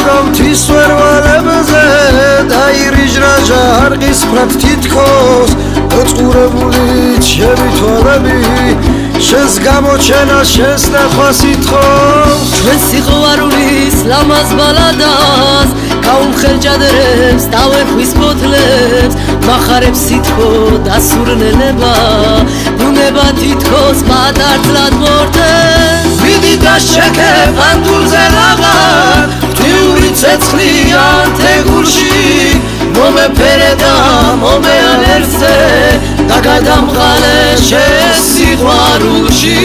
გავთის ვერვალებზე დაირიჟრა ჟარღის ფრად თითქოს მოწყურებული ჩემი თვალები შენს გამოჩენა შენს ნახვა სითხოვს ჩვენ სიყვარულის ლამაზ ბალადას გაუმხელჯადრებს დავეხვის ფოთლებს მახარებს სითბო და სურნელება ბუნება თითქოს პატარძლად მორთეს მიდი და შეკებ ანდულზე ლაღარ ღვთიური ცეცხლიან თეგურში მომეფერე და მომეალერზე და გადამყალე შენ სიყვარულში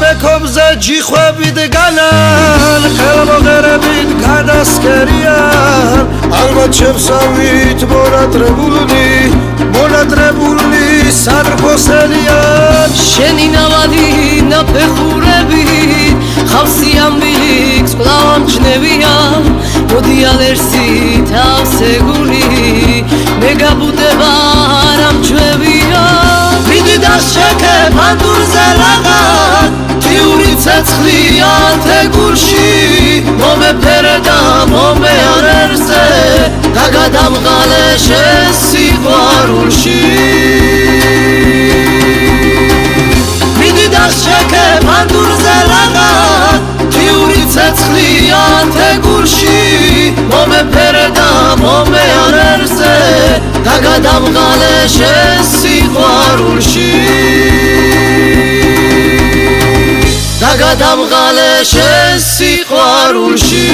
ბექობზე ჯიხვებით განან ხელმოღერებით გადასკერიან ალბათ შემსავით მონატრებული სარფოსელიან შენი ნავადი ნაფეხურებით ხავსი ამბიქს კვლავ ამჩნევია მოდი ალერსი თავს ეგული მე გაბუდება არ ამჩვევია მიდი და შეკებ ანდურზე ლაღარ ღვთიური ცეცხლიან თეგურში მომეფერე და მომეარერზე და გადამყალე შენ სიყვარულში მიდი და შეკებ ანდურზე ლაღარ ღვთიური ცეცხლიან თეგურში მომეფერე და მომეარერზე და გადამყალე შენ სიყვარულში და გადამყალე შენ სიყვარულში